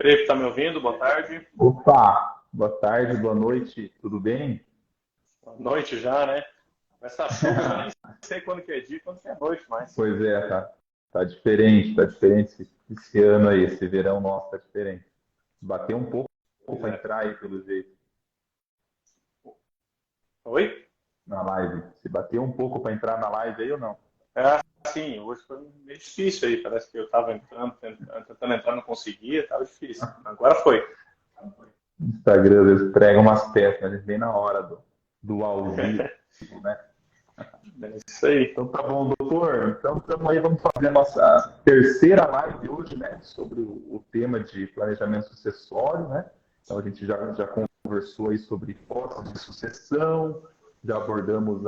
Felipe, tá me ouvindo? Boa tarde. Opa, boa tarde, boa noite, tudo bem? Boa noite já, né? Essa chuva eu já nem sei quando que é dia e quando que é noite mais. Pois é, tá diferente esse ano aí, esse verão nosso tá diferente. Bateu um pouco Pois para é. entrar aí, pelo jeito, Oi? na live. Se bateu um pouco para entrar na live aí ou não? É, sim, hoje foi meio difícil aí. Parece que eu tava entrando, tentando entrar, não conseguia, tava difícil. Agora foi. Instagram, às vezes prega umas peças, mas vem na hora do ao vivo, né? É isso aí. Então tá bom, doutor. Então estamos aí, vamos fazer a nossa terceira live hoje, né? Sobre o tema de planejamento sucessório, né? Então a gente já conversou aí sobre hipóteses de sucessão, já abordamos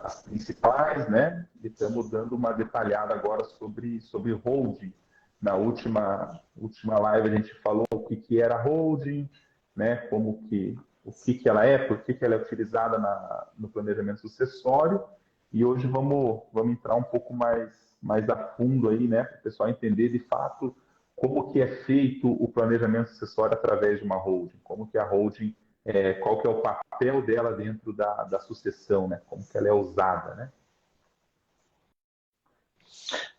as principais, né? E estamos dando uma detalhada agora sobre holding. Na última live a gente falou o que era holding, né? O que ela é, por que ela é utilizada no planejamento sucessório. E hoje vamos entrar um pouco mais a fundo aí, né, para o pessoal entender de fato como que é feito o planejamento sucessório através de uma holding, como que a holding, qual que é o papel dela dentro da sucessão, né, como que ela é usada, né?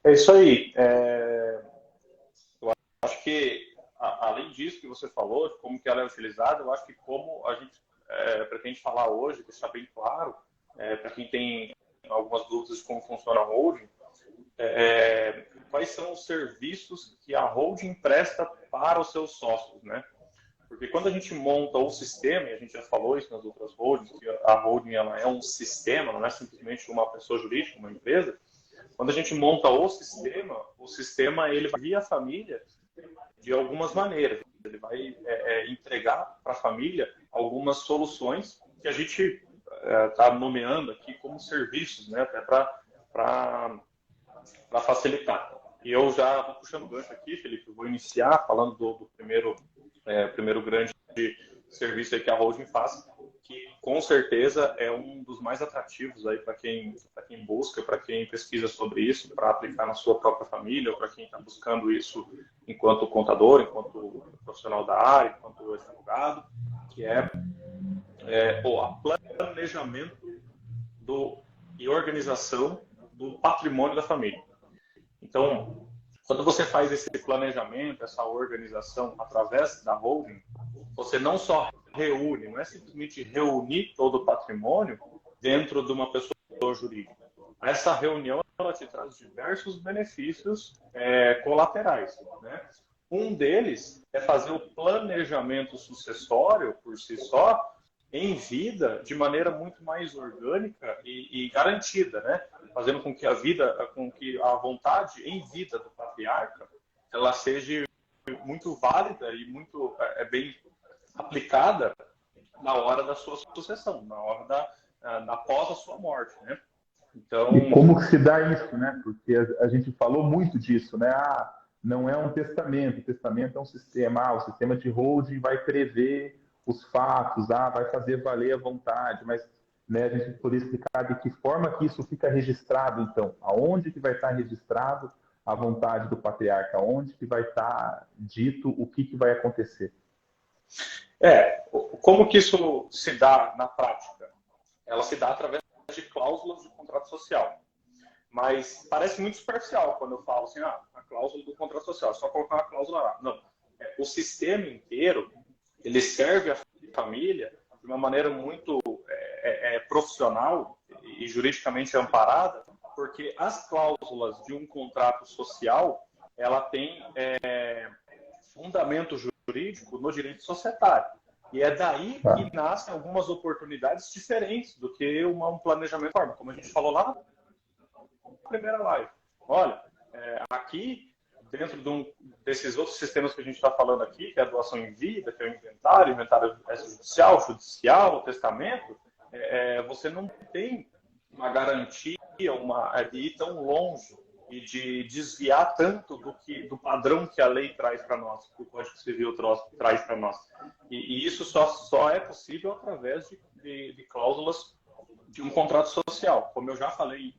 É isso aí. Eu acho que, além disso que você falou, de como que ela é utilizada, eu acho que como a gente pretende falar hoje, deixar bem claro, para quem tem algumas dúvidas de como funciona a holding, quais são os serviços que a holding presta para os seus sócios, né? Porque quando a gente monta o sistema, e a gente já falou isso nas outras holdings, que a holding ela é um sistema, não é simplesmente uma pessoa jurídica, uma empresa. Quando a gente monta o sistema ele vai via a família de algumas maneiras. Ele vai entregar para a família algumas soluções que a gente está nomeando aqui como serviços, né? Até para facilitar. E eu já vou puxando o gancho aqui, Felipe, eu vou iniciar falando do primeiro grande serviço aí que a holding faz, que com certeza é um dos mais atrativos aí para quem busca, para quem pesquisa sobre isso, para aplicar na sua própria família, ou para quem está buscando isso enquanto contador, enquanto profissional da área, enquanto advogado, que o planejamento e organização do patrimônio da família. Então, quando você faz esse planejamento, essa organização através da holding, você não só reúne, não é simplesmente reunir todo o patrimônio dentro de uma pessoa jurídica. Essa reunião ela te traz diversos benefícios colaterais, né? Um deles é fazer o planejamento sucessório por si só em vida de maneira muito mais orgânica e garantida, né? Fazendo com que a vontade em vida do patriarca, ela seja muito válida e muito bem aplicada na hora da sua sucessão, na hora após a sua morte, né? E Então, como que se dá isso, né? Porque a gente falou muito disso, né? Ah, não é um testamento, o testamento é um sistema, o sistema de holding vai prever os fatos, vai fazer valer a vontade, mas né, a gente poderia explicar de que forma que isso fica registrado, então, aonde que vai estar registrado a vontade do patriarca, aonde que vai estar dito o que vai acontecer. como que isso se dá na prática? Ela se dá através de cláusulas de contrato social. Mas parece muito superficial quando eu falo assim, a cláusula do contrato social, é só colocar uma cláusula lá. Não. O sistema inteiro, ele serve à família de uma maneira muito profissional e juridicamente amparada, porque as cláusulas de um contrato social, ela tem fundamento jurídico no direito societário. E é daí Tá? que nascem algumas oportunidades diferentes do que um planejamento formal, como a gente falou lá primeira live. Olha, aqui, dentro desses outros sistemas que a gente está falando aqui, que é a doação em vida, que é o inventário judicial, testamento, você não tem uma garantia, de ir tão longe e de desviar tanto do padrão que a lei traz para nós, que o Código Civil traz para nós. E isso só é possível através de cláusulas de um contrato social. Como eu já falei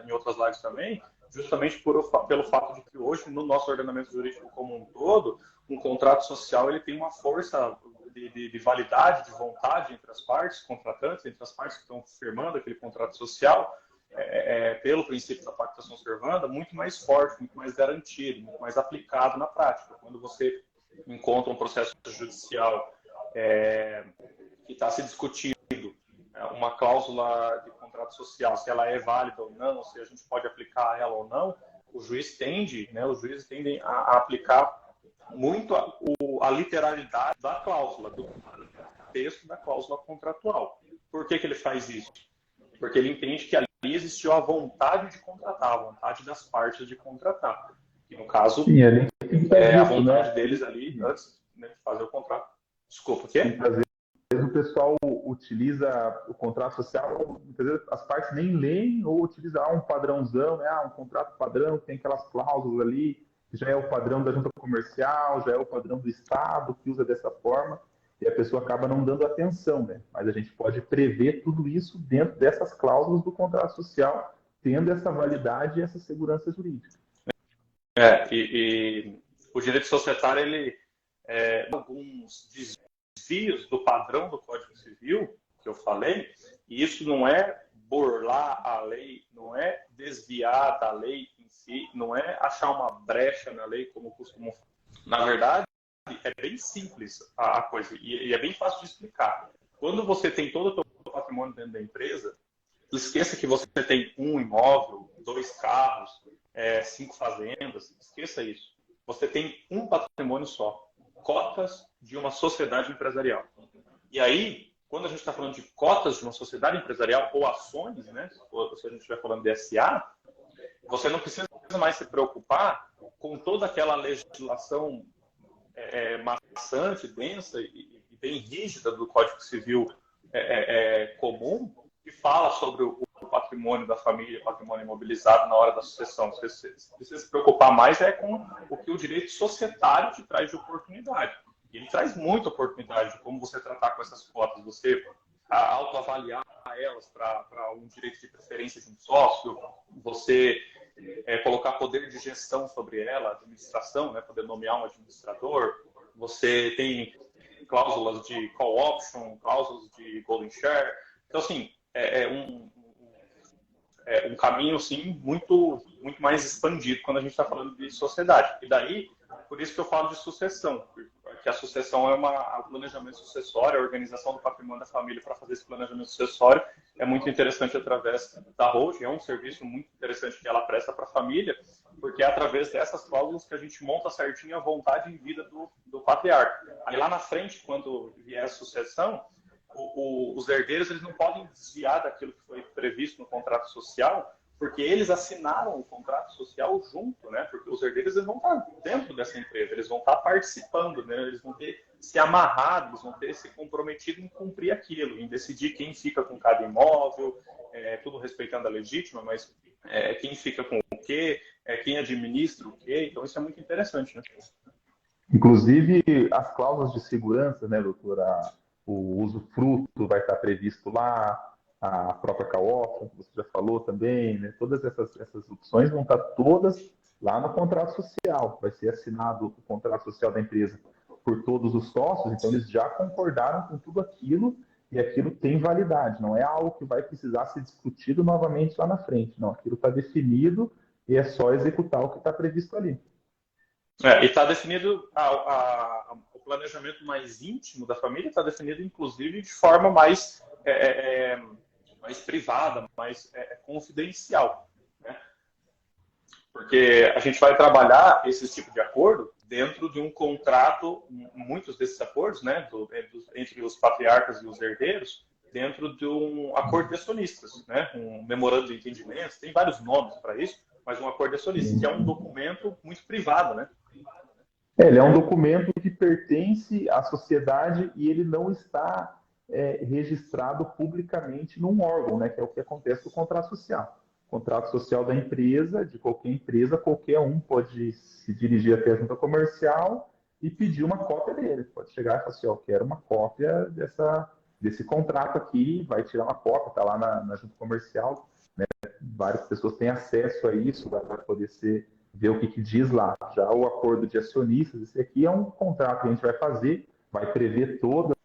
em outras lives também, justamente pelo fato de que hoje, no nosso ordenamento jurídico como um todo, um contrato social ele tem uma força de validade, de vontade entre as partes contratantes, entre as partes que estão firmando aquele contrato social, pelo princípio da pactação servanda, muito mais forte, muito mais garantido, muito mais aplicado na prática. Quando você encontra um processo judicial que está se discutindo uma cláusula de contrato social, se ela é válida ou não, se a gente pode aplicar ela ou não, os juízes tendem a aplicar muito a literalidade da cláusula, do texto da cláusula contratual. Por que ele faz isso? Porque ele entende que ali existiu a vontade de contratar, a vontade das partes de contratar. E no caso, Sim, a vontade deles ali, antes, né, de fazer o contrato. Desculpa, o quê? O pessoal utiliza o contrato social, muitas vezes as partes nem leem ou utilizam um padrãozão, né? Um contrato padrão, tem aquelas cláusulas ali, que já é o padrão da junta comercial, já é o padrão do Estado, que usa dessa forma, e a pessoa acaba não dando atenção, né? Mas a gente pode prever tudo isso dentro dessas cláusulas do contrato social, tendo essa validade e essa segurança jurídica. E o direito societário, ele alguns desvios do padrão do Código Civil, que eu falei, e isso não é burlar a lei, não é desviar da lei em si, não é achar uma brecha na lei, como costumam falar. Na verdade, é bem simples a coisa, e é bem fácil de explicar. Quando você tem todo o seu patrimônio dentro da empresa, esqueça que você tem um imóvel, 2 carros, 5 fazendas, esqueça isso. Você tem um patrimônio só, cotas de uma sociedade empresarial. E aí, quando a gente está falando de cotas de uma sociedade empresarial ou ações, né, se a gente estiver falando de SA, você não precisa mais se preocupar com toda aquela legislação maçante, densa e bem rígida do Código Civil comum, que fala sobre o patrimônio da família, patrimônio imobilizado na hora da sucessão. Você precisa se preocupar mais com o que o direito societário te traz de oportunidade. E ele traz muita oportunidade de como você tratar com essas cotas, você autoavaliar elas para um direito de preferência de um sócio, você colocar poder de gestão sobre ela, administração, né, poder nomear um administrador, você tem cláusulas de call option, cláusulas de golden share. Então, assim, um caminho, sim, muito, muito mais expandido quando a gente está falando de sociedade. E daí, por isso que eu falo de sucessão, porque a sucessão é o planejamento sucessório, a organização do patrimônio da família para fazer esse planejamento sucessório é muito interessante através da holding, é um serviço muito interessante que ela presta para a família, porque é através dessas cláusulas que a gente monta certinho a vontade em vida do patriarca. Aí lá na frente, quando vier a sucessão, os herdeiros eles não podem desviar daquilo que foi previsto no contrato social, porque eles assinaram o contrato social junto, né? Porque os herdeiros eles vão estar dentro dessa empresa, eles vão estar participando, né? Eles vão ter se amarrado, eles vão ter se comprometido em cumprir aquilo, em decidir quem fica com cada imóvel, tudo respeitando a legítima, mas quem fica com o quê, quem administra o quê. Então isso é muito interessante, né? Inclusive, as cláusulas de segurança, né, doutora? O usufruto vai estar previsto lá, a própria call-option, que você já falou também, né? Todas essas opções vão estar todas lá no contrato social. Vai ser assinado o contrato social da empresa por todos os sócios, então eles já concordaram com tudo aquilo e aquilo tem validade. Não é algo que vai precisar ser discutido novamente lá na frente. Não, aquilo está definido e é só executar o que está previsto ali. E está definido o planejamento mais íntimo da família, está definido, inclusive, de forma mais privada, mais confidencial. Né? Porque a gente vai trabalhar esse tipo de acordo dentro de um contrato, muitos desses acordos, né, entre os patriarcas e os herdeiros, dentro de um acordo de acionistas, né, um memorando de entendimento, tem vários nomes para isso, mas um acordo de acionistas, que é um documento muito privado, né? Ele é um documento que pertence à sociedade e ele não está registrado publicamente num órgão, né, que é o que acontece com o contrato social. O contrato social da empresa, de qualquer empresa, qualquer um pode se dirigir até a junta comercial e pedir uma cópia dele. Pode chegar e falar assim, quero uma cópia desse contrato aqui, vai tirar uma cópia, está lá na junta comercial. Várias pessoas têm acesso a isso, vai poder ver o que diz lá. Já o acordo de acionistas, esse aqui é um contrato que a gente vai fazer, vai prever todas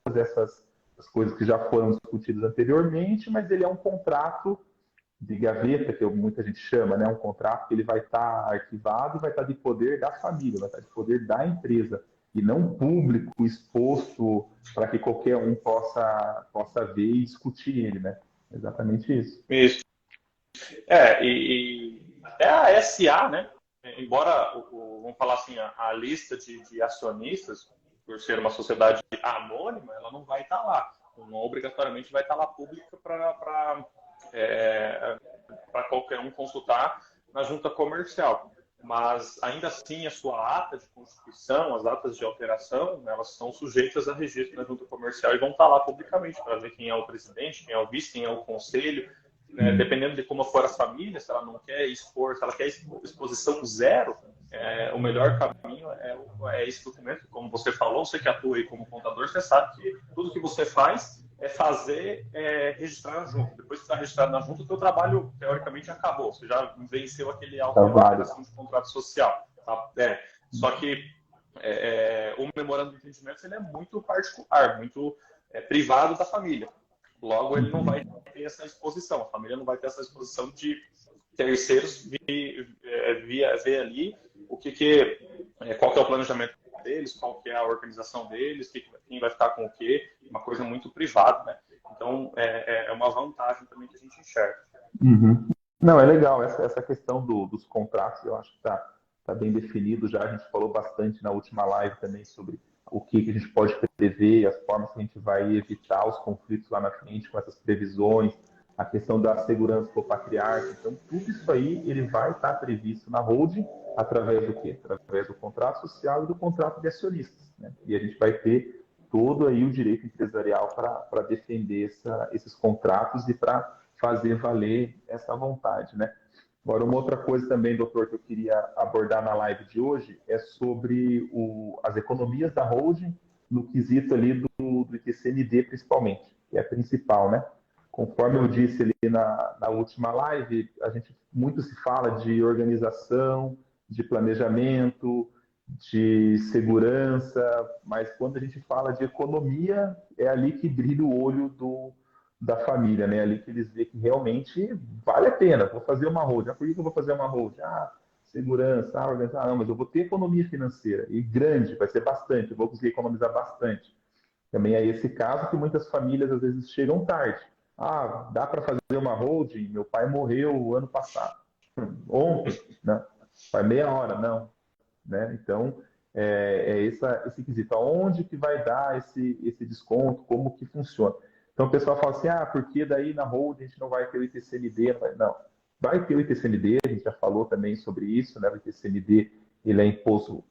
as coisas que já foram discutidas anteriormente, mas ele é um contrato de gaveta, que muita gente chama, né? Um contrato que ele vai estar arquivado e vai estar de poder da família, vai estar de poder da empresa, e não público, exposto para que qualquer um possa ver e discutir ele, né? Exatamente isso. Isso. E até a SA, né? Embora, vamos falar assim, a lista de acionistas, por ser uma sociedade anônima, ela não vai estar lá. Não obrigatoriamente vai estar lá pública para qualquer um consultar na junta comercial. Mas, ainda assim, a sua ata de constituição, as atas de alteração, né, elas são sujeitas a registro na junta comercial e vão estar lá publicamente para ver quem é o presidente, quem é o vice, quem é o conselho. Né, dependendo de como for a família, se ela não quer expor, se ela quer exposição zero, o melhor caminho é esse documento. Como você falou, você que atua aí como contador, você sabe que tudo que você faz registrar na junta. Depois que está registrado na junta, o seu trabalho, teoricamente, acabou. Você já venceu aquele auto de alteração de contrato social. Tá? Só que o memorando de entendimento ele é muito particular, muito privado da família. Logo, ele não vai ter essa exposição. A família não vai ter essa exposição de terceiros ver ali qual que é o planejamento deles, qual que é a organização deles, quem vai ficar com o quê. Uma coisa muito privada, né? Então, é uma vantagem também que a gente enxerga. Uhum. Não, é legal. Essa questão dos contratos, eu acho que tá bem definido já. A gente falou bastante na última live também sobre o que a gente pode prever, as formas que a gente vai evitar os conflitos lá na frente com essas previsões, a questão da segurança do patriarca. Então, tudo isso aí ele vai estar previsto na holding através do quê? Através do contrato social e do contrato de acionistas, né? E a gente vai ter todo aí o direito empresarial para defender esses contratos e para fazer valer essa vontade, né? Agora, uma outra coisa também, doutor, que eu queria abordar na live de hoje é sobre as economias da holding no quesito ali do ITCMD, principalmente, que é a principal, né? Conforme eu disse ali na última live, a gente muito se fala de organização, de planejamento, de segurança, mas quando a gente fala de economia, é ali que brilha o olho da família, né? Ali que eles veem que realmente vale a pena. Vou fazer uma holding. Por que eu vou fazer uma holding? Segurança, organização. Não, mas eu vou ter economia financeira e grande, vai ser bastante. Eu vou conseguir economizar bastante. Também é esse caso que muitas famílias às vezes chegam tarde. Dá para fazer uma holding? Meu pai morreu ano passado. Ontem? Não. Faz meia hora? Não. Né? Então, esse quesito. Aonde que vai dar esse desconto? Como que funciona? Então, o pessoal fala assim, porque daí na holding a gente não vai ter o ITCMD? Não, vai ter o ITCMD, a gente já falou também sobre isso, né? O ITCMD, ele é imposto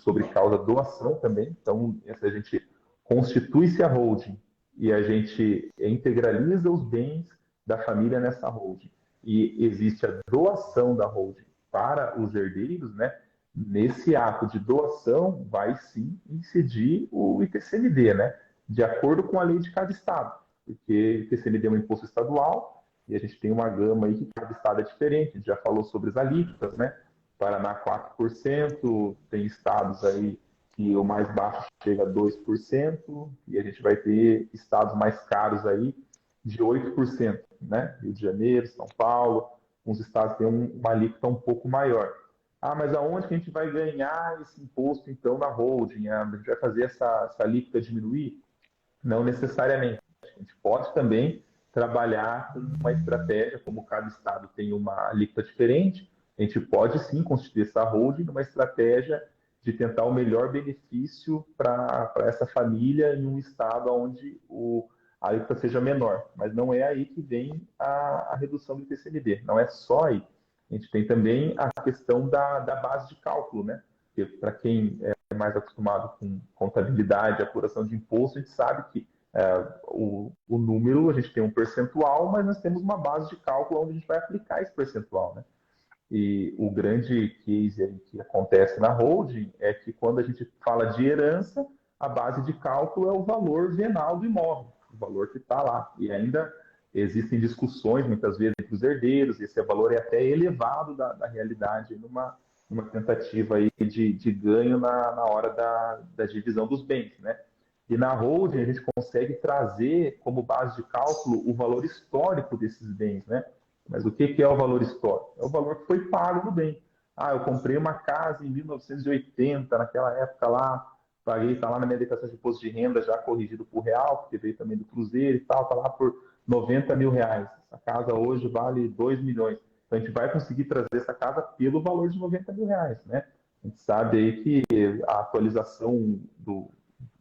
sobre causa doação também. Então, se a gente constitui-se a holding e a gente integraliza os bens da família nessa holding e existe a doação da holding para os herdeiros, né? Nesse ato de doação, vai sim incidir o ITCMD, né? De acordo com a lei de cada estado, porque o ITCMD é um imposto estadual e a gente tem uma gama aí que cada estado é diferente. A gente já falou sobre as alíquotas, né? Paraná 4%, tem estados aí que o mais baixo chega a 2%, e a gente vai ter estados mais caros aí de 8%, né? Rio de Janeiro, São Paulo, uns estados têm uma alíquota um pouco maior. Mas aonde que a gente vai ganhar esse imposto, então, na holding? A gente vai fazer essa alíquota diminuir? Não necessariamente. A gente pode também trabalhar com uma estratégia, como cada estado tem uma alíquota diferente, a gente pode sim constituir essa holding numa estratégia de tentar o melhor benefício para essa família em um estado onde a alíquota seja menor. Mas não é aí que vem a redução do ITCMD, não é só aí. A gente tem também a questão da base de cálculo, né? Para quem é mais acostumado com contabilidade, apuração de imposto, a gente sabe que o número, a gente tem um percentual, mas nós temos uma base de cálculo onde a gente vai aplicar esse percentual, né? E o grande case aí que acontece na holding é que quando a gente fala de herança, a base de cálculo é o valor venal do imóvel, o valor que está lá. E ainda existem discussões, muitas vezes, entre os herdeiros, esse valor é até elevado da realidade numa tentativa aí de ganho na hora da divisão dos bens, né? E na holding a gente consegue trazer como base de cálculo o valor histórico desses bens, né? Mas o que é o valor histórico? É o valor que foi pago no bem. Ah, eu comprei uma casa em 1980, naquela época lá, paguei, está lá na minha declaração de imposto de renda já corrigido por real, porque veio também do Cruzeiro e tal, está lá por R$ 90.000. Essa casa hoje vale 2 milhões. Então a gente vai conseguir trazer essa casa pelo valor de R$ 90.000, né? A gente sabe aí que a atualização do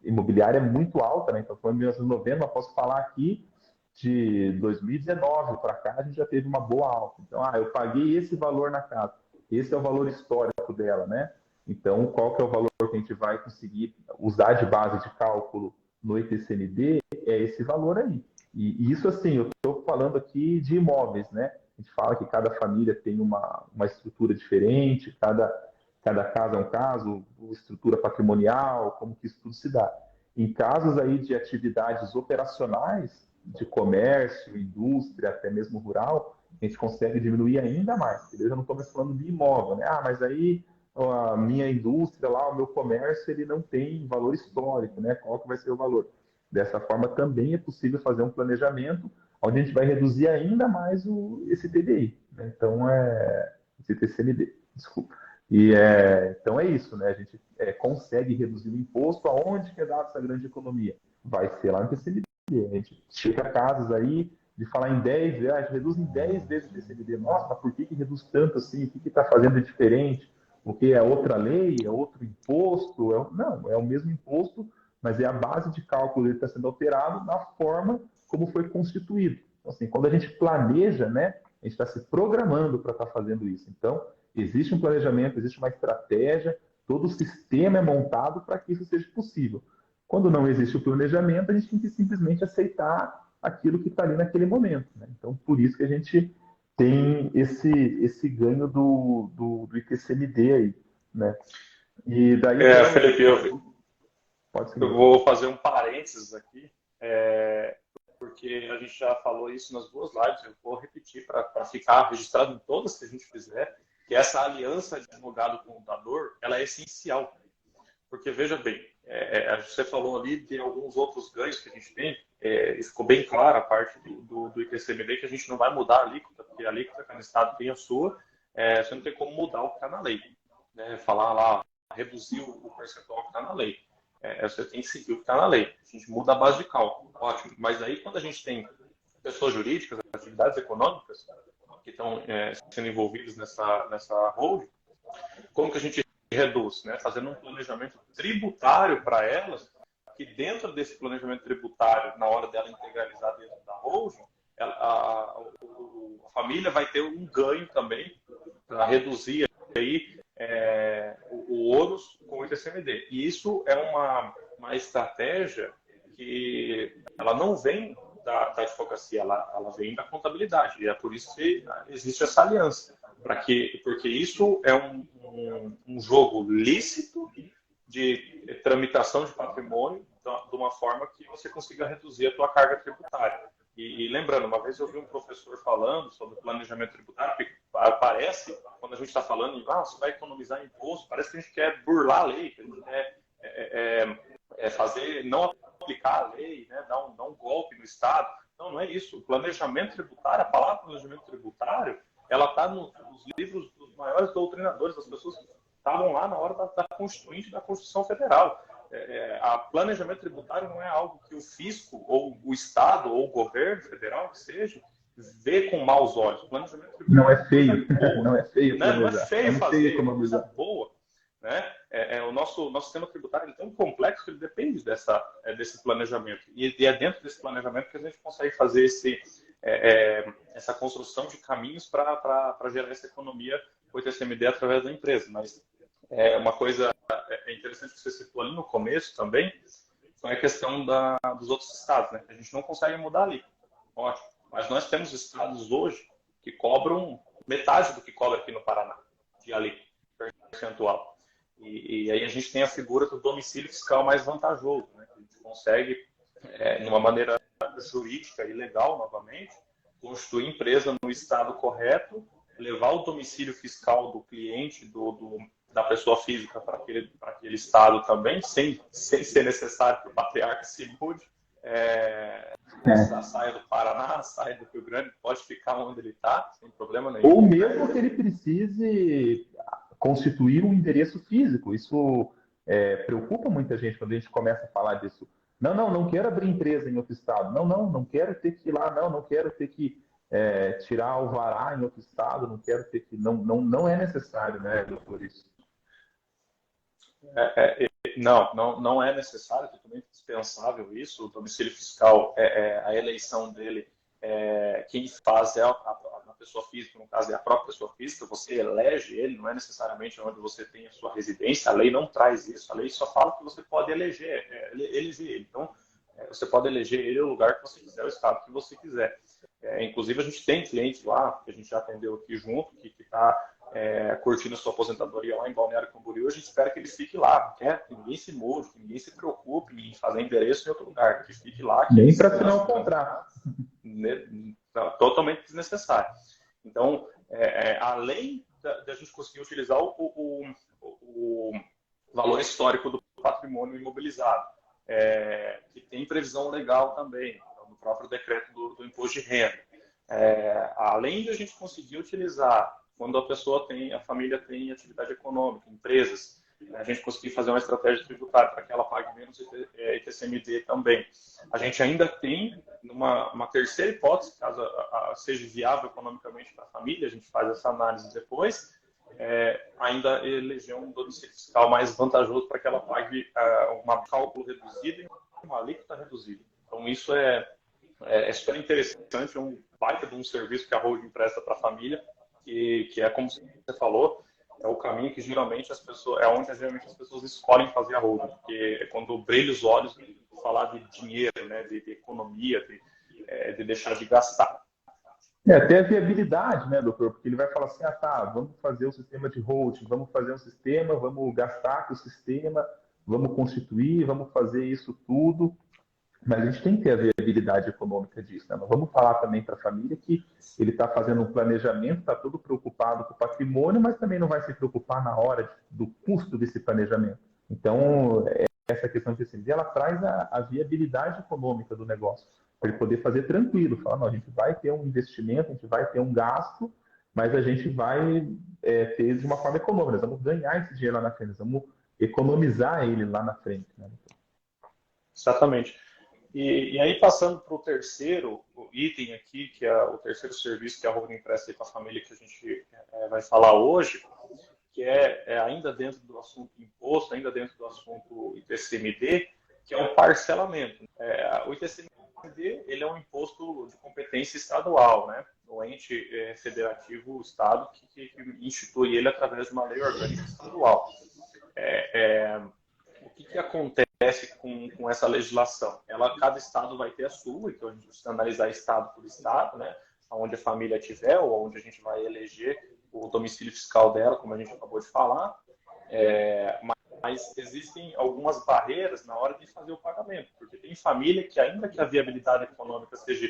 imobiliária é muito alta, né? Então, foi em 1990, mas posso falar aqui de 2019 para cá, a gente já teve uma boa alta. Então, eu paguei esse valor na casa. Esse é o valor histórico dela, né? Então, qual que é o valor que a gente vai conseguir usar de base de cálculo no ITCMD? É esse valor aí. E isso, assim, eu estou falando aqui de imóveis, né? A gente fala que cada família tem uma estrutura diferente, cada caso é um caso, estrutura patrimonial, como que isso tudo se dá. Em casos aí de atividades operacionais, de comércio, indústria, até mesmo rural, a gente consegue diminuir ainda mais. Eu já não estou mais falando de imóvel, né? Mas aí a minha indústria lá, o meu comércio, ele não tem valor histórico, né? Qual que vai ser o valor? Dessa forma, também é possível fazer um planejamento onde a gente vai reduzir ainda mais esse TDI, né? Então, esse TCMD, desculpa. Então é isso, né? A gente consegue reduzir o imposto. Aonde que é dada essa grande economia? Vai ser lá no TCMD. A gente chega a casos aí de falar em 10 reais, reduz em 10 vezes o TCMD. Nossa, mas por que reduz tanto assim? O que está fazendo de diferente? Porque é outra lei, é outro imposto? Não, é o mesmo imposto, mas é a base de cálculo que está sendo alterado na forma como foi constituído. Então, assim, quando a gente planeja, né, a gente está se programando para estar fazendo isso. Então, existe um planejamento, existe uma estratégia, todo o sistema é montado para que isso seja possível. Quando não existe o planejamento, a gente tem que simplesmente aceitar aquilo que está ali naquele momento, né? Então, por isso que a gente tem esse ganho do ITCMD aí, né? E daí, Felipe, pode eu seguir. vou fazer um parênteses aqui, porque a gente já falou isso nas duas lives, eu vou repetir para ficar registrado em todas que a gente fizer, que essa aliança de advogado-contador, ela é essencial. Porque, veja bem, você falou ali de alguns outros ganhos que a gente tem, ficou bem clara a parte do ITCMD, que a gente não vai mudar a alíquota, porque a alíquota que cada estado tem a sua, você não tem como mudar o que está na lei. Né? Falar lá, reduzir o percentual que está na lei. Você tem que seguir o que está na lei. A gente muda a base de cálculo, ótimo. Mas aí, quando a gente tem pessoas jurídicas, atividades econômicas, que estão sendo envolvidas nessa holding, como que a gente reduz, né? Fazendo um planejamento tributário para elas, que dentro desse planejamento tributário, na hora dela integralizar dentro da holding, a família vai ter um ganho também para reduzir aí o ônus com o ITCMD. E isso é uma estratégia que ela não vem da advocacia, ela vem da contabilidade. E é por isso que existe essa aliança. Porque isso é um jogo lícito de tramitação de patrimônio de uma forma que você consiga reduzir a tua carga tributária. E lembrando, uma vez eu vi um professor falando sobre planejamento tributário, que parece, quando a gente está falando em você vai economizar imposto, parece que a gente quer burlar a lei, que a gente quer fazer, não aplicar a lei, né, dar um golpe no Estado. Não é isso. O planejamento tributário, a palavra planejamento tributário, ela está nos livros dos maiores doutrinadores, das pessoas que estavam lá na hora da Constituinte e da Constituição Federal. A planejamento tributário não é algo que o fisco, ou o Estado, ou o governo federal, que seja, vê com maus olhos. O planejamento tributário Não é feio, não é feio planejar. Não é não feio é fazer, feio é uma coisa economizar. boa. Né? O nosso sistema tributário é tão complexo que ele depende desse planejamento. E é dentro desse planejamento que a gente consegue fazer essa construção de caminhos para gerar essa economia com o ITCMD através da empresa. Mas uma coisa interessante que você citou ali no começo também é a questão dos outros estados. Né? A gente não consegue mudar ali. Ótimo. Mas nós temos estados hoje que cobram metade do que cobra aqui no Paraná, de alíquota percentual. E aí a gente tem a figura do domicílio fiscal mais vantajoso, né? A gente consegue, de uma maneira jurídica e legal, novamente, constituir empresa no estado correto, levar o domicílio fiscal do cliente, da pessoa física para aquele estado também, sem ser necessário que o patriarca se mude. Saia do Paraná, saia do Rio Grande, pode ficar onde ele está, sem problema nenhum. Ou mesmo que ele precise constituir um endereço físico. Isso preocupa muita gente quando a gente começa a falar disso. Não quero abrir empresa em outro estado. Não quero ter que ir lá, não quero ter que tirar alvará em outro estado, não quero ter que... Não é necessário, né, doutor, isso? Não é necessário, é totalmente dispensável isso. O domicílio fiscal, a eleição dele, quem faz é a pessoa física, no caso é a própria pessoa física, você elege ele, não é necessariamente onde você tem a sua residência, a lei não traz isso, a lei só fala que você pode eleger ele. Então, você pode eleger ele no lugar que você quiser, o estado que você quiser. Inclusive, a gente tem clientes lá, que a gente já atendeu aqui junto, que está curtindo a sua aposentadoria lá em Balneário Camboriú, a gente espera que ele fique lá, que ninguém se mude, que ninguém se preocupe em fazer endereço em outro lugar, que fique lá. Nem para assinar um contrato. Totalmente desnecessário. Então, além da gente conseguir utilizar o valor histórico do patrimônio imobilizado, que tem previsão legal também, no próprio decreto do imposto de renda, além de a gente conseguir utilizar quando a família tem atividade econômica, empresas, a gente conseguir fazer uma estratégia tributária para que ela pague menos ITCMD também. A gente ainda tem uma terceira hipótese, caso seja viável economicamente para a família, a gente faz essa análise depois, ainda eleger um domicílio fiscal mais vantajoso para que ela pague um cálculo reduzido e uma alíquota reduzida. Então, isso é super interessante, é um baita de um serviço que a holding presta para a família, que é como você falou, é o caminho que geralmente onde geralmente as pessoas escolhem fazer a holding, porque é quando brilha os olhos de falar de dinheiro, né, de economia, de deixar de gastar. Até a viabilidade, né, doutor? Porque ele vai falar assim, vamos fazer o sistema de holding, vamos fazer um sistema, vamos gastar com o sistema, vamos constituir, vamos fazer isso tudo. Mas a gente tem que ter a viabilidade econômica disso, né? Nós vamos falar também para a família que ele está fazendo um planejamento, está todo preocupado com o patrimônio, mas também não vai se preocupar na hora do custo desse planejamento. Então, essa questão de ITCMD, ela traz a viabilidade econômica do negócio, para ele poder fazer tranquilo, falar, não, a gente vai ter um investimento, a gente vai ter um gasto, mas a gente vai ter de uma forma econômica, nós vamos ganhar esse dinheiro lá na frente, nós vamos economizar ele lá na frente. Né? Exatamente. E aí, passando para o terceiro item aqui, que é o terceiro serviço que a holding presta para a família, que a gente vai falar hoje, que ainda dentro do assunto imposto, ainda dentro do assunto ITCMD, que é o parcelamento. O ITCMD ele é um imposto de competência estadual, né? O ente federativo, o Estado, que institui ele através de uma lei orgânica estadual. O que acontece com essa legislação? Cada estado vai ter a sua, então a gente precisa analisar estado por estado, né? Onde a família estiver, ou onde a gente vai eleger o domicílio fiscal dela, como a gente acabou de falar. Mas existem algumas barreiras na hora de fazer o pagamento, porque tem família que, ainda que a viabilidade econômica seja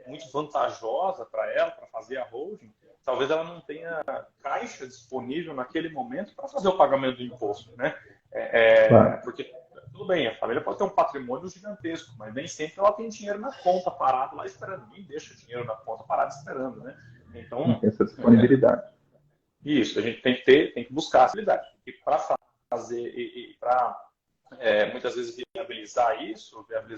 muito vantajosa para ela, para fazer a holding, talvez ela não tenha caixa disponível naquele momento para fazer o pagamento do imposto, né? Claro. Porque, tudo bem, a família pode ter um patrimônio gigantesco, mas nem sempre ela tem dinheiro na conta parado lá esperando. Ninguém deixa dinheiro na conta parado esperando, né? Então, tem essa disponibilidade. Isso, a gente tem que buscar a facilidade. E para fazer, para muitas vezes viabilizar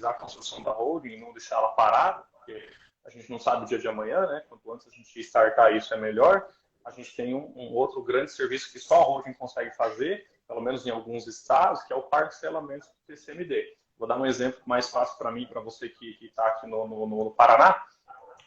a construção da holding e não deixar ela parada, porque a gente não sabe o dia de amanhã, né? Quanto antes a gente startar isso é melhor. A gente tem um outro grande serviço que só a holding consegue fazer, pelo menos em alguns estados, que é o parcelamento do TCMD. Vou dar um exemplo mais fácil para mim, para você que está aqui no Paraná.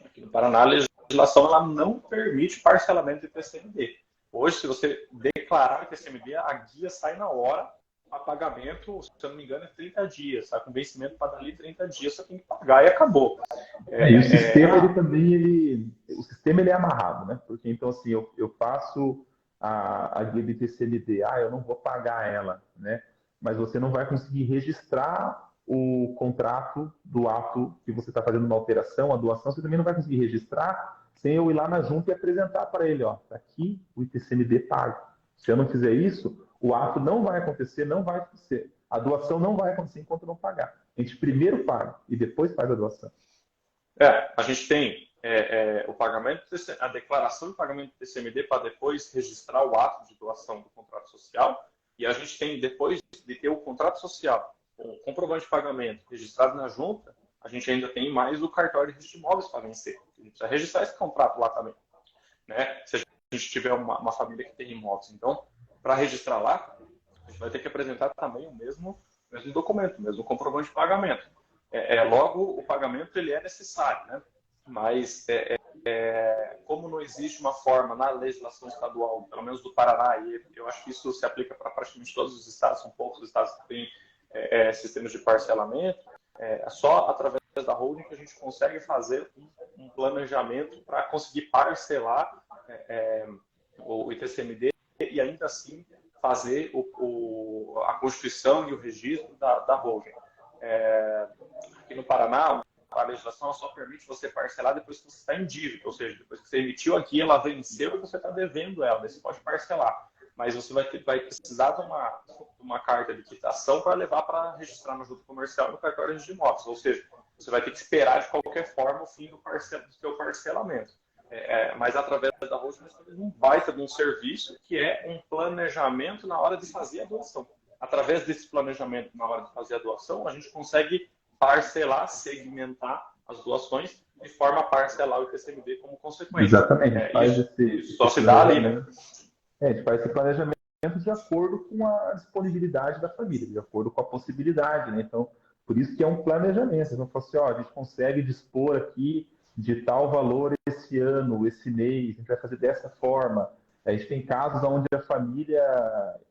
Aqui no Paraná, a legislação ela não permite parcelamento de TCMD. Hoje, se você declarar o TCMD, a guia sai na hora, a pagamento, se eu não me engano, é 30 dias. Sai com vencimento para dali 30 dias, você tem que pagar e acabou. E o sistema, ele também, o sistema ele é amarrado, né? Porque, então, assim, eu faço a guia de TCMD, eu não vou pagar ela, né? Mas você não vai conseguir registrar o contrato do ato que você está fazendo uma alteração, a doação, você também não vai conseguir registrar sem eu ir lá na junta e apresentar para ele, ó, tá aqui o ITCMD pago. Se eu não fizer isso, o ato não vai acontecer, não vai acontecer. A doação não vai acontecer enquanto não pagar. A gente primeiro paga e depois faz a doação. A gente tem o pagamento, a declaração de pagamento do TCMD para depois registrar o ato de doação do contrato social. E a gente tem, depois de ter o contrato social, o comprovante de pagamento registrado na junta, a gente ainda tem mais o cartório de registro de imóveis para vencer. A gente precisa registrar esse contrato lá também. Né? Se a gente tiver uma família que tem imóveis. Então, para registrar lá, a gente vai ter que apresentar também o mesmo documento, o mesmo comprovante de pagamento. Logo, o pagamento ele é necessário, né? Mas como não existe uma forma na legislação estadual, pelo menos do Paraná, e eu acho que isso se aplica para praticamente todos os estados, são poucos os estados que têm sistemas de parcelamento, só através da holding que a gente consegue fazer um planejamento para conseguir parcelar o ITCMD e ainda assim fazer a constituição e o registro da holding. Aqui no Paraná, a legislação só permite você parcelar depois que você está em dívida, ou seja, depois que você emitiu aqui, ela venceu e você está devendo ela, você pode parcelar. Mas você vai precisar de uma carta de quitação para levar para registrar no junta comercial e no cartório de imóveis, ou seja, você vai ter que esperar de qualquer forma o fim do seu parcelamento. Mas através da holding nós temos um baita de um serviço que é um planejamento na hora de fazer a doação. Através desse planejamento na hora de fazer a doação, a gente consegue parcelar, segmentar as doações de forma a parcelar o ITCMD como consequência. Exatamente. Isso só se dá ali, né? A gente faz esse planejamento de acordo com a disponibilidade da família, de acordo com a possibilidade, né? Então, por isso que é um planejamento. Então, fala assim, ó, a gente consegue dispor aqui de tal valor esse ano, esse mês, a gente vai fazer dessa forma. A gente tem casos onde a família,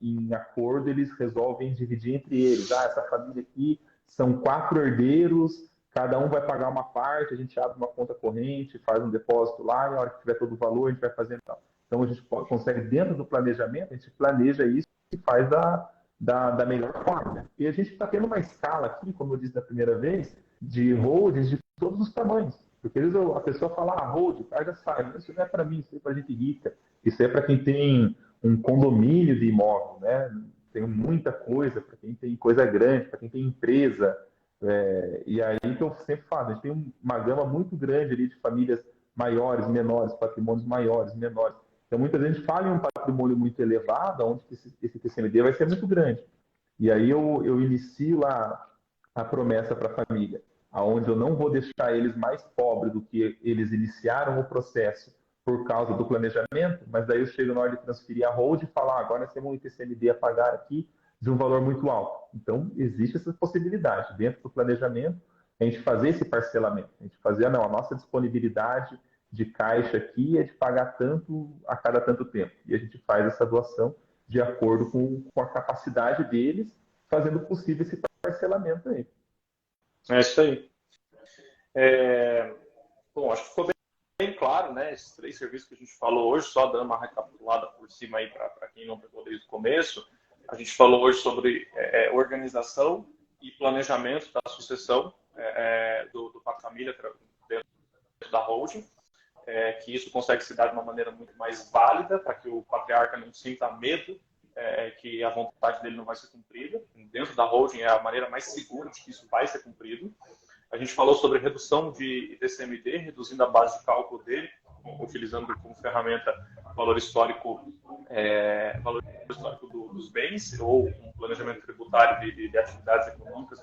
em acordo, eles resolvem dividir entre eles. Essa família aqui são 4 herdeiros, cada um vai pagar uma parte, a gente abre uma conta corrente, faz um depósito lá, e na hora que tiver todo o valor, a gente vai fazer tal. Então, a gente consegue, dentro do planejamento, a gente planeja isso e faz da melhor forma. Né? E a gente está tendo uma escala aqui, como eu disse da primeira vez, de holdings de todos os tamanhos. Porque às vezes a pessoa fala, hold, já sai, isso não é para mim, isso é para gente rica. Isso é para quem tem um condomínio de imóvel, né? Tem muita coisa, para quem tem coisa grande, para quem tem empresa. E aí que eu sempre falo, a gente tem uma gama muito grande ali de famílias maiores, menores, patrimônios maiores, menores. Então, muitas vezes a gente fala em um patrimônio muito elevado, onde esse TCMD vai ser muito grande. E aí eu inicio lá a promessa para a família, aonde eu não vou deixar eles mais pobres do que eles iniciaram o processo por causa do planejamento, mas daí eu chego na hora de transferir a hold e falar, agora nós temos um ITCMD a pagar aqui de um valor muito alto. Então, existe essa possibilidade, dentro do planejamento, a gente fazer esse parcelamento, a gente fazer a nossa disponibilidade de caixa aqui é de pagar tanto a cada tanto tempo. E a gente faz essa doação de acordo com a capacidade deles, fazendo possível esse parcelamento aí. É isso aí. Bom, acho que ficou bem claro, né? Esses 3 serviços que a gente falou hoje, só dando uma recapitulada por cima aí para quem não pegou desde o começo. A gente falou hoje sobre organização e planejamento da sucessão do família dentro da holding. Que isso consegue se dar de uma maneira muito mais válida, para que o patriarca não sinta medo que a vontade dele não vai ser cumprida. Dentro da holding é a maneira mais segura de que isso vai ser cumprido. A gente falou sobre redução de ITCMD, reduzindo a base de cálculo dele, utilizando como ferramenta valor histórico dos bens, ou um planejamento tributário de atividades econômicas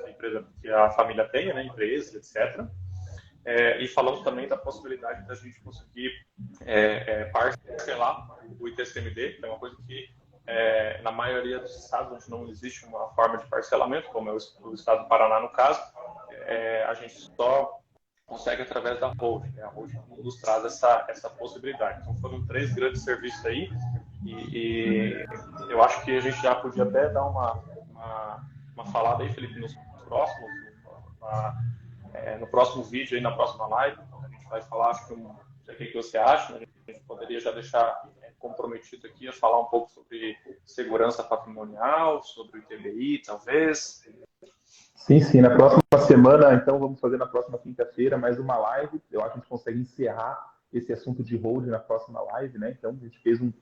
que a família tenha, né, empresas, etc. E falamos também da possibilidade da gente conseguir parcelar o ITCMD, que é uma coisa que na maioria dos estados onde não existe uma forma de parcelamento, como é o estado do Paraná no caso, a gente só consegue através da holding. Né? A holding nos traz essa possibilidade. Então foram 3 grandes serviços aí e eu acho que a gente já podia até dar uma falada aí, Felipe, nos próximos, no próximo vídeo, aí, na próxima live, a gente vai falar, acho que não sei o que você acha, né? A gente poderia já deixar comprometido aqui a falar um pouco sobre segurança patrimonial, sobre o ITBI, talvez. Sim, sim. Na próxima semana, então, vamos fazer na próxima quinta-feira mais uma live. Eu acho que a gente consegue encerrar esse assunto de holding na próxima live, né? Então, a gente fez um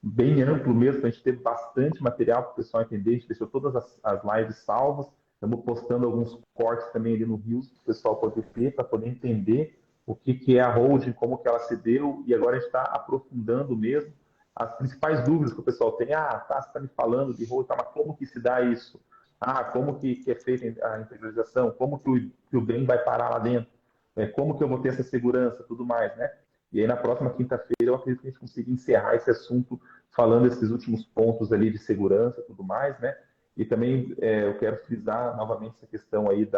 bem amplo mesmo, a gente teve bastante material para o pessoal entender. A gente deixou todas as lives salvas. Estamos postando alguns cortes também ali no Reels para o pessoal poder ver, para poder entender o que, que é a holding, como que ela se deu. E agora a gente está aprofundando mesmo as principais dúvidas que o pessoal tem. Ah, tá, você está me falando de holding, tá, mas como que se dá isso? Ah, como que é feita a integralização? Como que o bem vai parar lá dentro? Como que eu vou ter essa segurança? Tudo mais, né? E aí, na próxima quinta-feira, eu acredito que a gente consiga encerrar esse assunto falando esses últimos pontos ali de segurança tudo mais, né? E também eu quero frisar novamente essa questão aí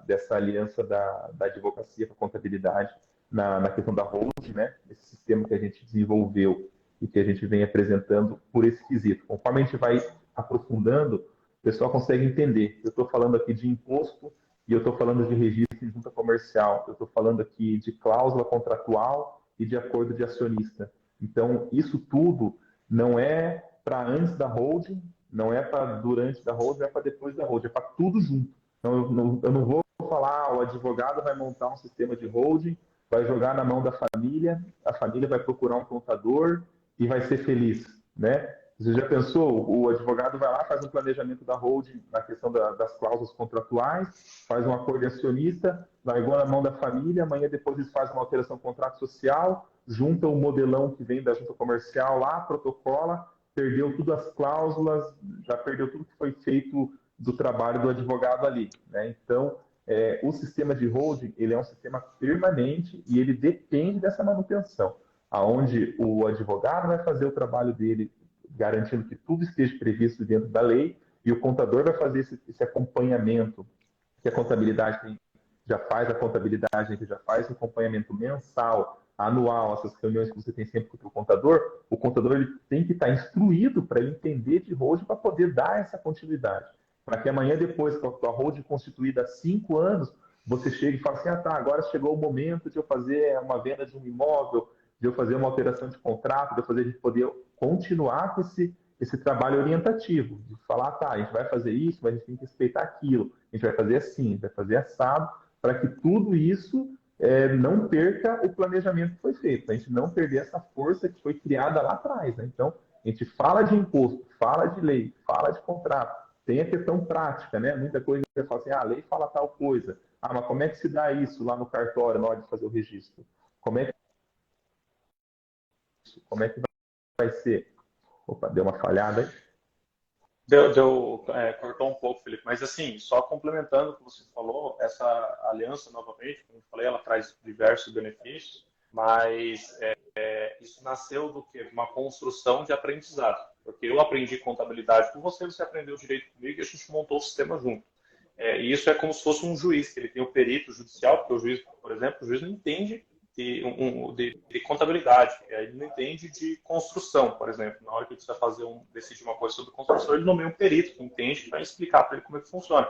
dessa aliança da advocacia com a contabilidade na questão da holding, né? Esse sistema que a gente desenvolveu e que a gente vem apresentando por esse quesito. Conforme a gente vai aprofundando, o pessoal consegue entender. Eu estou falando aqui de imposto e eu estou falando de registro de junta comercial. Eu estou falando aqui de cláusula contratual e de acordo de acionista. Então, isso tudo não é para antes da holding, não é para durante da holding, não é para depois da holding, é para tudo junto. Então, eu não vou falar, o advogado vai montar um sistema de holding, vai jogar na mão da família, a família vai procurar um contador e vai ser feliz, né? Você já pensou? O advogado vai lá, faz um planejamento da holding na questão das cláusulas contratuais, faz um acordo de acionista, largou na mão da família, amanhã depois eles fazem uma alteração do contrato social, junta o modelão que vem da junta comercial lá, protocola, perdeu tudo as cláusulas, já perdeu tudo que foi feito do trabalho do advogado ali, né? Então, o sistema de holding, ele é um sistema permanente e ele depende dessa manutenção, aonde o advogado vai fazer o trabalho dele garantindo que tudo esteja previsto dentro da lei, e o contador vai fazer esse acompanhamento, que a contabilidade já faz, a contabilidade que já faz o acompanhamento mensal, anual, essas reuniões que você tem sempre com o contador ele tem que estar instruído para ele entender de holding para poder dar essa continuidade. Para que amanhã, depois, com a holding constituída há 5 anos, você chegue e fale assim, ah tá, agora chegou o momento de eu fazer uma venda de um imóvel, de eu fazer uma alteração de contrato, de eu fazer, de poder continuar com esse trabalho orientativo, de falar, tá, a gente vai fazer isso, mas a gente tem que respeitar aquilo, a gente vai fazer assim, a gente vai fazer assado, para que tudo isso não perca o planejamento que foi feito, para a gente não perder essa força que foi criada lá atrás. Né? Então, a gente fala de imposto, fala de lei, fala de contrato, tem a questão prática, né? Muita coisa você fala assim, a lei fala tal coisa, mas como é que se dá isso lá no cartório na hora de fazer o registro? Como é que vai ser? Opa, deu uma falhada aí. Cortou um pouco, Felipe, mas assim, só complementando o que você falou, essa aliança, novamente, como eu falei, ela traz diversos benefícios, mas isso nasceu do quê? Uma construção de aprendizado, porque eu aprendi contabilidade com você, você aprendeu direito comigo e a gente montou o sistema junto. E isso é como se fosse um juiz, que ele tem o perito judicial, porque o juiz, por exemplo, o juiz não entende de contabilidade, ele não entende de construção, por exemplo. Na hora que ele precisa decidir uma coisa sobre construção, ele nomeia um perito que entende e vai explicar para ele como é que funciona.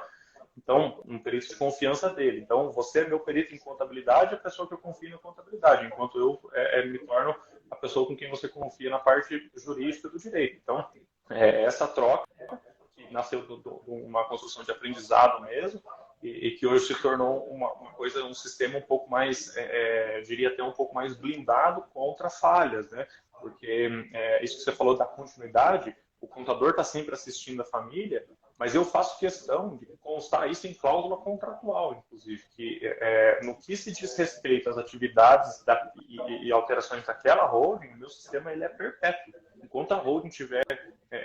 Então, um perito de confiança dele. Então, você é meu perito em contabilidade, a pessoa que eu confio na contabilidade, enquanto eu me torno a pessoa com quem você confia na parte jurídica do direito. Então, essa troca que nasceu de uma construção de aprendizado mesmo, e que hoje se tornou uma coisa, um sistema um pouco mais, diria até um pouco mais blindado contra falhas, né? Porque isso que você falou da continuidade, o contador está sempre assistindo a família, mas eu faço questão de constar isso em cláusula contratual, inclusive, que no que se diz respeito às atividades e alterações daquela holding, o meu sistema ele é perpétuo. Enquanto a holding estiver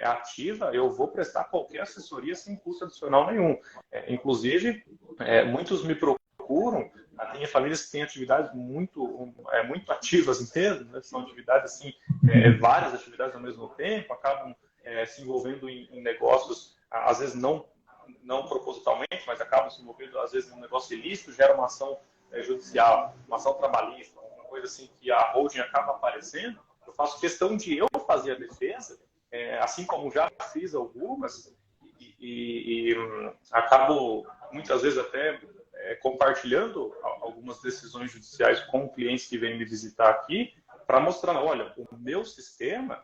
ativa, eu vou prestar qualquer assessoria sem custo adicional nenhum. Inclusive, muitos me procuram, tem famílias que têm atividades muito ativas mesmo, né? São atividades assim, várias atividades ao mesmo tempo, acabam se envolvendo em negócios, às vezes não propositalmente, mas acabam se envolvendo às vezes em um negócio ilícito, gera uma ação judicial, uma ação trabalhista, uma coisa assim que a holding acaba aparecendo. Eu faço questão de eu fazer a defesa, assim como já fiz algumas, e acabo muitas vezes até compartilhando algumas decisões judiciais com clientes que vêm me visitar aqui, para mostrar, olha, o meu sistema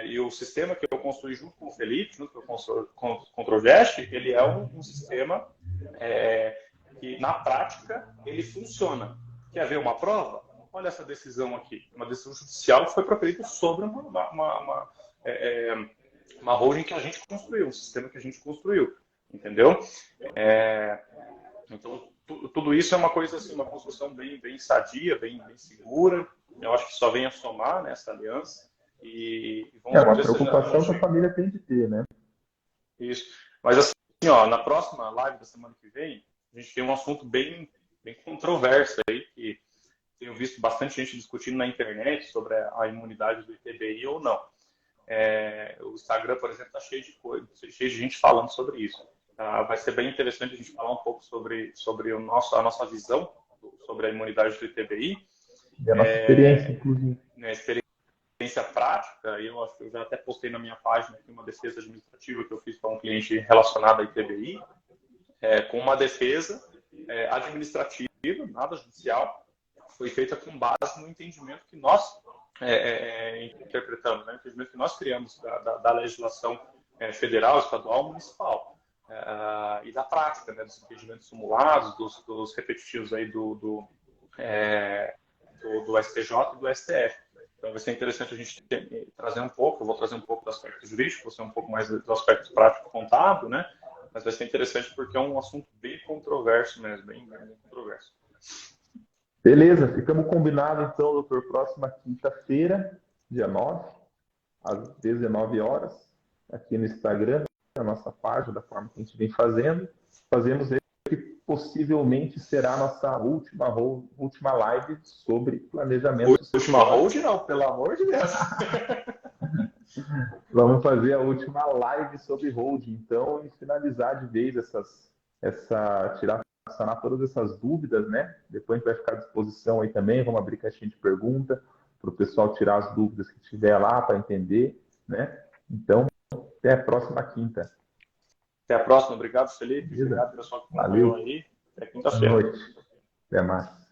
E o sistema que eu construí junto com o Felipe, junto com o Controgest, ele é um sistema que, na prática, ele funciona. Quer ver uma prova? Olha essa decisão aqui. Uma decisão judicial que foi proferida sobre uma holding que a gente construiu, um sistema que a gente construiu. Entendeu? Então, tudo isso é uma coisa assim, uma construção bem sadia, bem segura. Eu acho que só vem a somar nessa aliança. E vamos uma preocupação que a família tem de ter, né? Isso. Mas assim, ó, na próxima live da semana que vem, a gente tem um assunto bem controverso aí, que tenho visto bastante gente discutindo na internet sobre a imunidade do ITBI ou não. O Instagram, por exemplo, está cheio de coisa, cheio de gente falando sobre isso. Vai ser bem interessante a gente falar um pouco sobre a nossa visão sobre a imunidade do ITBI. E a nossa experiência, inclusive. Experiência prática, e eu acho que eu já até postei na minha página aqui uma defesa administrativa que eu fiz para um cliente relacionado à ITBI, com uma defesa administrativa, nada judicial, foi feita com base no entendimento que nós interpretamos, né? O entendimento que nós criamos da legislação federal, estadual, municipal, e da prática, né? Dos entendimentos simulados, dos repetitivos aí do STJ e do STF. Então vai ser interessante a gente trazer um pouco, eu vou trazer um pouco do aspecto jurídico, você um pouco mais do aspecto prático contábil, né? Mas vai ser interessante porque é um assunto bem controverso mesmo, bem controverso. Beleza, ficamos combinados então, doutor, próxima quinta-feira, dia 9, às 19 horas, aqui no Instagram, na nossa página, da forma que a gente vem fazendo. Fazemos aí que possivelmente será a nossa última live sobre planejamento sucessório. Última hold não, pelo amor de Deus. Vamos fazer a última live sobre holding, então, e finalizar de vez sanar todas essas dúvidas, né? Depois a gente vai ficar à disposição aí também, vamos abrir caixinha de pergunta para o pessoal tirar as dúvidas que tiver lá para entender, né? Então, até a próxima quinta. Até a próxima. Obrigado, Felipe. Obrigado, pessoal que acompanhou aí. Até quinta-feira. Boa noite. Até mais.